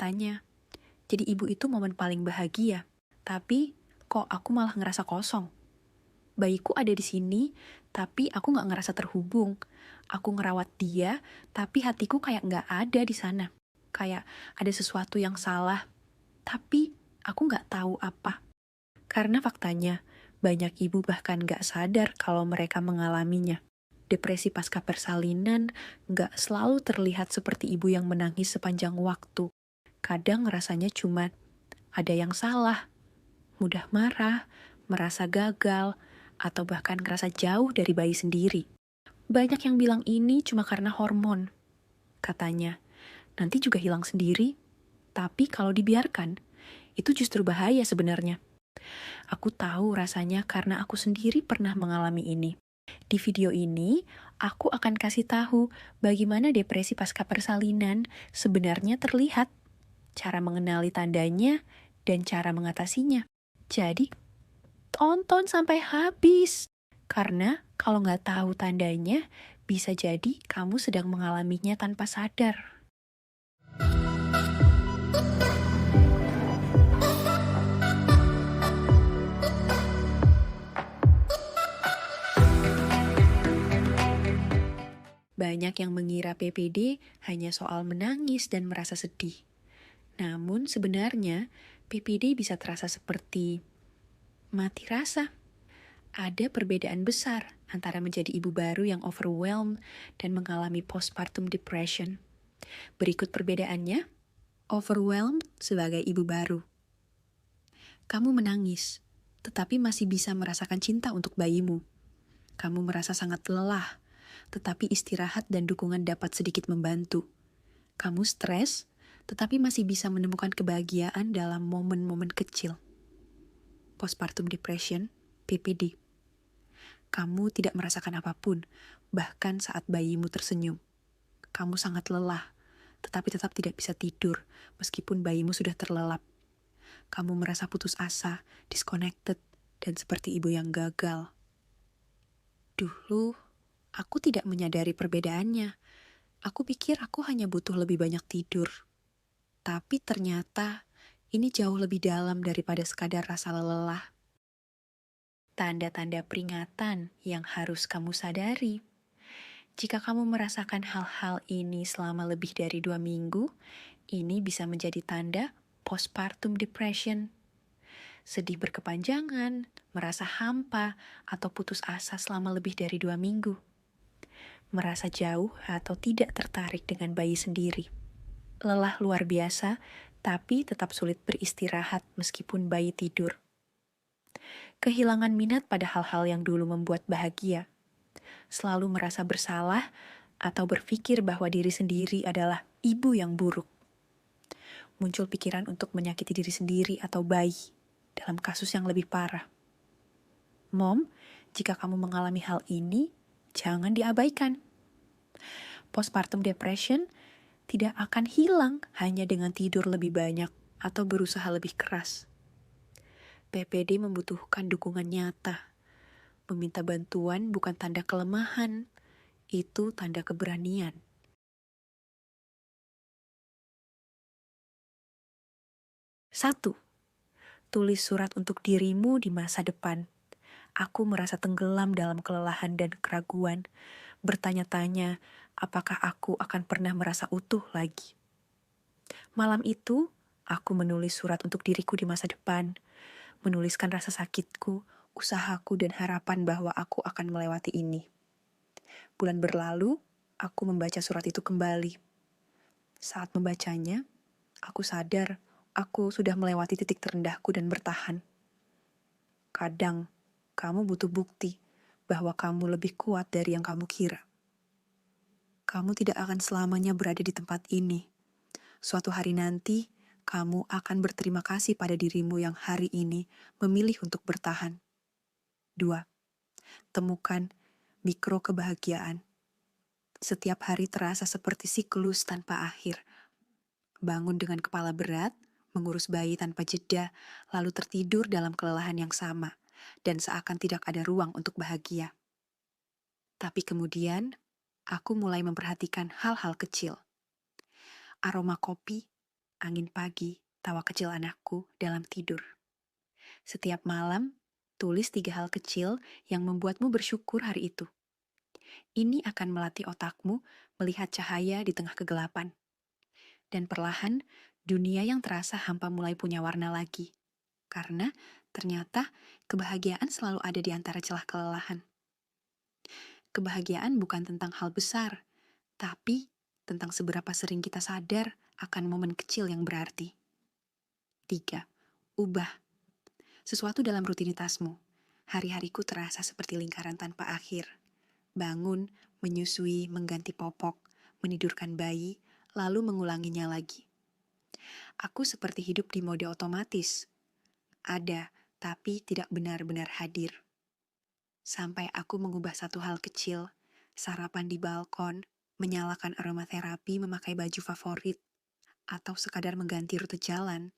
katanya. Jadi ibu itu momen paling bahagia. Tapi kok aku malah ngerasa kosong. Bayiku ada di sini, tapi aku gak ngerasa terhubung. Aku ngerawat dia, tapi hatiku kayak gak ada di sana. Kayak ada sesuatu yang salah, tapi aku gak tahu apa. Karena faktanya, banyak ibu bahkan gak sadar kalau mereka mengalaminya. Depresi pasca persalinan gak selalu terlihat seperti ibu yang menangis sepanjang waktu. Kadang rasanya cuma ada yang salah, mudah marah, merasa gagal, atau bahkan ngerasa jauh dari bayi sendiri. Banyak yang bilang ini cuma karena hormon. Katanya, nanti juga hilang sendiri, tapi kalau dibiarkan, itu justru bahaya sebenarnya. Aku tahu rasanya karena aku sendiri pernah mengalami ini. Di video ini, aku akan kasih tahu bagaimana depresi pasca persalinan sebenarnya terlihat, cara mengenali tandanya, dan cara mengatasinya. Jadi, tonton sampai habis. Karena kalau nggak tahu tandanya, bisa jadi kamu sedang mengalaminya tanpa sadar. Banyak yang mengira PPD hanya soal menangis dan merasa sedih. Namun sebenarnya, PPD bisa terasa seperti mati rasa. Ada perbedaan besar antara menjadi ibu baru yang overwhelmed dan mengalami postpartum depression. Berikut perbedaannya. Overwhelmed sebagai ibu baru. Kamu menangis, tetapi masih bisa merasakan cinta untuk bayimu. Kamu merasa sangat lelah, tetapi istirahat dan dukungan dapat sedikit membantu. Kamu stres, tetapi masih bisa menemukan kebahagiaan dalam momen-momen kecil. Postpartum depression, PPD. Kamu tidak merasakan apapun, bahkan saat bayimu tersenyum. Kamu sangat lelah, tetapi tetap tidak bisa tidur, meskipun bayimu sudah terlelap. Kamu merasa putus asa, disconnected, dan seperti ibu yang gagal. Dulu, aku tidak menyadari perbedaannya. Aku pikir aku hanya butuh lebih banyak tidur. Tapi ternyata, ini jauh lebih dalam daripada sekadar rasa lelah. Tanda-tanda peringatan yang harus kamu sadari. Jika kamu merasakan hal-hal ini selama lebih dari 2 minggu, ini bisa menjadi tanda postpartum depression. Sedih berkepanjangan, merasa hampa, atau putus asa selama lebih dari 2 minggu. Merasa jauh atau tidak tertarik dengan bayi sendiri. Lelah luar biasa, tapi tetap sulit beristirahat meskipun bayi tidur. Kehilangan minat pada hal-hal yang dulu membuat bahagia. Selalu merasa bersalah atau berpikir bahwa diri sendiri adalah ibu yang buruk. Muncul pikiran untuk menyakiti diri sendiri atau bayi dalam kasus yang lebih parah. Mom, jika kamu mengalami hal ini, jangan diabaikan. Postpartum depression tidak akan hilang hanya dengan tidur lebih banyak atau berusaha lebih keras. PPD membutuhkan dukungan nyata. Meminta bantuan bukan tanda kelemahan, itu tanda keberanian. 1. Tulis surat untuk dirimu di masa depan. Aku merasa tenggelam dalam kelelahan dan keraguan, bertanya-tanya apakah aku akan pernah merasa utuh lagi. Malam itu, aku menulis surat untuk diriku di masa depan, menuliskan rasa sakitku, usahaku, dan harapan bahwa aku akan melewati ini. Bulan berlalu, aku membaca surat itu kembali. Saat membacanya, aku sadar aku sudah melewati titik terendahku dan bertahan. Kadang, kamu butuh bukti bahwa kamu lebih kuat dari yang kamu kira. Kamu tidak akan selamanya berada di tempat ini. Suatu hari nanti, kamu akan berterima kasih pada dirimu yang hari ini memilih untuk bertahan. 2. Temukan mikro kebahagiaan. Setiap hari terasa seperti siklus tanpa akhir. Bangun dengan kepala berat, mengurus bayi tanpa jeda, lalu tertidur dalam kelelahan yang sama, dan seakan tidak ada ruang untuk bahagia. Tapi kemudian, aku mulai memperhatikan hal-hal kecil. Aroma kopi, angin pagi, tawa kecil anakku dalam tidur. Setiap malam, tulis 3 hal kecil yang membuatmu bersyukur hari itu. Ini akan melatih otakmu melihat cahaya di tengah kegelapan. Dan perlahan, dunia yang terasa hampa mulai punya warna lagi. Karena ternyata kebahagiaan selalu ada di antara celah kelelahan. Kebahagiaan bukan tentang hal besar, tapi tentang seberapa sering kita sadar akan momen kecil yang berarti. 3. Ubah. Sesuatu dalam rutinitasmu. Hari-hariku terasa seperti lingkaran tanpa akhir. Bangun, menyusui, mengganti popok, menidurkan bayi, lalu mengulanginya lagi. Aku seperti hidup di mode otomatis. Ada, tapi tidak benar-benar hadir. Sampai aku mengubah satu hal kecil, sarapan di balkon, menyalakan aromaterapi memakai baju favorit, atau sekadar mengganti rute jalan.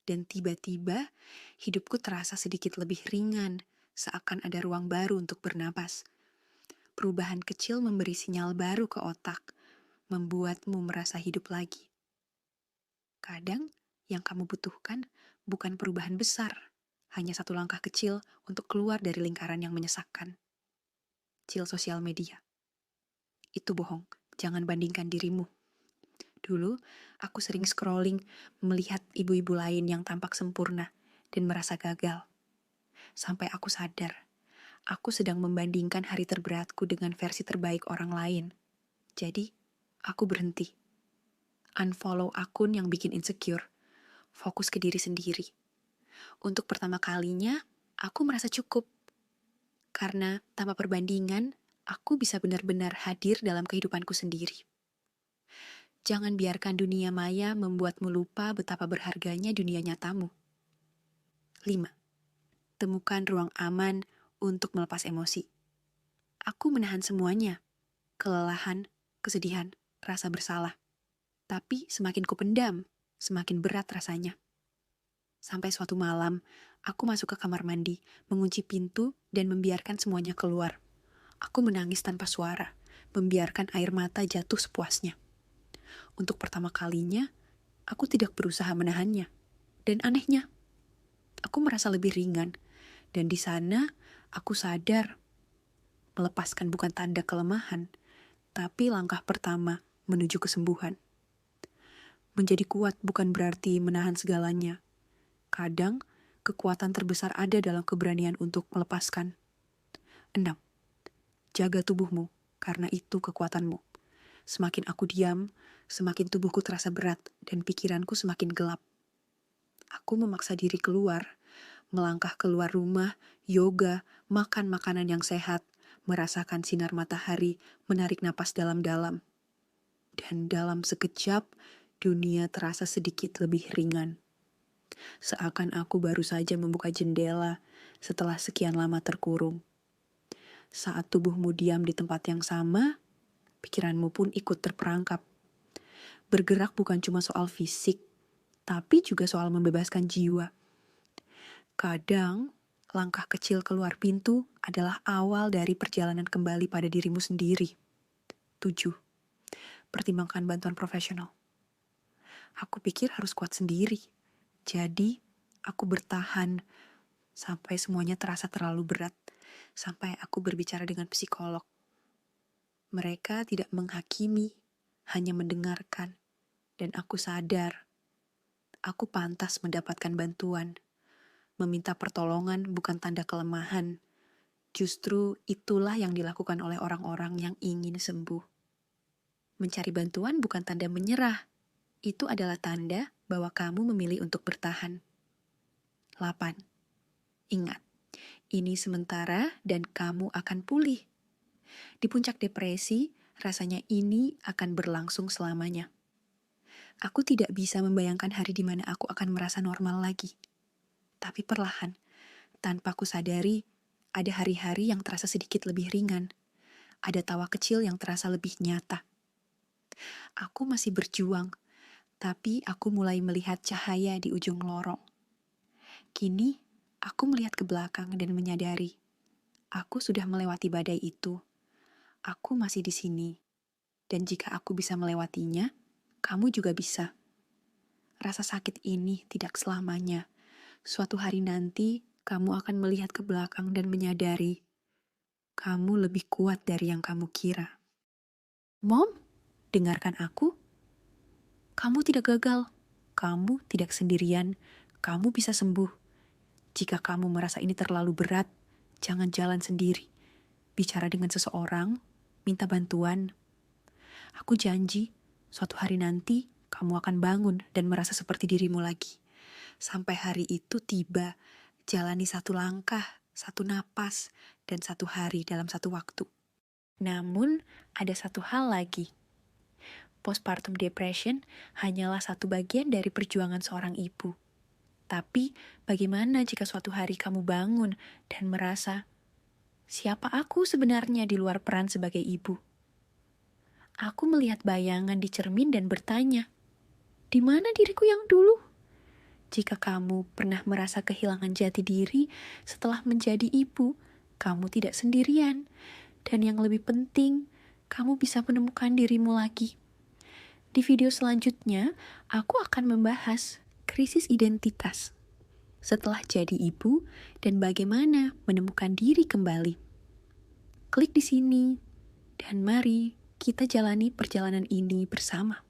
Dan tiba-tiba, hidupku terasa sedikit lebih ringan, seakan ada ruang baru untuk bernapas. Perubahan kecil memberi sinyal baru ke otak, membuatmu merasa hidup lagi. Kadang, yang kamu butuhkan bukan perubahan besar, hanya satu langkah kecil untuk keluar dari lingkaran yang menyesakkan. Cil sosial media. Itu bohong, jangan bandingkan dirimu. Dulu, aku sering scrolling melihat ibu-ibu lain yang tampak sempurna dan merasa gagal. Sampai aku sadar, aku sedang membandingkan hari terberatku dengan versi terbaik orang lain. Jadi, aku berhenti. Unfollow akun yang bikin insecure. Fokus ke diri sendiri. Untuk pertama kalinya, aku merasa cukup. Karena tanpa perbandingan, aku bisa benar-benar hadir dalam kehidupanku sendiri. Jangan biarkan dunia maya membuatmu lupa betapa berharganya dunia nyatamu. 5. Temukan ruang aman untuk melepas emosi. Aku menahan semuanya. Kelelahan, kesedihan, rasa bersalah. Tapi semakin kupendam, semakin berat rasanya. Sampai suatu malam, aku masuk ke kamar mandi, mengunci pintu dan membiarkan semuanya keluar. Aku menangis tanpa suara, membiarkan air mata jatuh sepuasnya. Untuk pertama kalinya, aku tidak berusaha menahannya. Dan anehnya, aku merasa lebih ringan. Dan di sana, aku sadar, melepaskan bukan tanda kelemahan, tapi langkah pertama menuju kesembuhan. Menjadi kuat bukan berarti menahan segalanya. Kadang, kekuatan terbesar ada dalam keberanian untuk melepaskan. 6. Jaga tubuhmu, karena itu kekuatanmu. Semakin aku diam, semakin tubuhku terasa berat dan pikiranku semakin gelap. Aku memaksa diri keluar, melangkah keluar rumah, yoga, makan makanan yang sehat, merasakan sinar matahari, menarik napas dalam-dalam. Dan dalam sekejap, dunia terasa sedikit lebih ringan. Seakan aku baru saja membuka jendela setelah sekian lama terkurung. Saat tubuhmu diam di tempat yang sama, pikiranmu pun ikut terperangkap. Bergerak bukan cuma soal fisik, tapi juga soal membebaskan jiwa. Kadang, langkah kecil keluar pintu adalah awal dari perjalanan kembali pada dirimu sendiri. 7. Pertimbangkan bantuan profesional. Aku pikir harus kuat sendiri. Jadi, aku bertahan sampai semuanya terasa terlalu berat. Sampai aku berbicara dengan psikolog. Mereka tidak menghakimi, hanya mendengarkan. Dan aku sadar, aku pantas mendapatkan bantuan. Meminta pertolongan bukan tanda kelemahan. Justru itulah yang dilakukan oleh orang-orang yang ingin sembuh. Mencari bantuan bukan tanda menyerah. Itu adalah tanda bahwa kamu memilih untuk bertahan. 8. Ingat, ini sementara dan kamu akan pulih. Di puncak depresi, rasanya ini akan berlangsung selamanya. Aku tidak bisa membayangkan hari di mana aku akan merasa normal lagi. Tapi perlahan, tanpa ku sadari, ada hari-hari yang terasa sedikit lebih ringan. Ada tawa kecil yang terasa lebih nyata. Aku masih berjuang, tapi aku mulai melihat cahaya di ujung lorong. Kini, aku melihat ke belakang dan menyadari, aku sudah melewati badai itu. Aku masih di sini. Dan jika aku bisa melewatinya, kamu juga bisa. rasa sakit ini tidak selamanya. Suatu hari nanti, kamu akan melihat ke belakang dan menyadari kamu lebih kuat dari yang kamu kira. Mom, dengarkan aku. Kamu tidak gagal. Kamu tidak sendirian. Kamu bisa sembuh. Jika kamu merasa ini terlalu berat, jangan jalan sendiri. Bicara dengan seseorang, minta bantuan. Aku janji, suatu hari nanti kamu akan bangun dan merasa seperti dirimu lagi. Sampai hari itu tiba, jalani satu langkah, satu napas, dan satu hari dalam satu waktu. Namun, ada satu hal lagi. Postpartum depression hanyalah satu bagian dari perjuangan seorang ibu. Tapi, bagaimana jika suatu hari kamu bangun dan merasa, siapa aku sebenarnya di luar peran sebagai ibu? Aku melihat bayangan di cermin dan bertanya, di mana diriku yang dulu? Jika kamu pernah merasa kehilangan jati diri setelah menjadi ibu, kamu tidak sendirian. Dan yang lebih penting, kamu bisa menemukan dirimu lagi. Di video selanjutnya, aku akan membahas krisis identitas setelah jadi ibu dan bagaimana menemukan diri kembali. Klik di sini, dan mari kita jalani perjalanan ini bersama.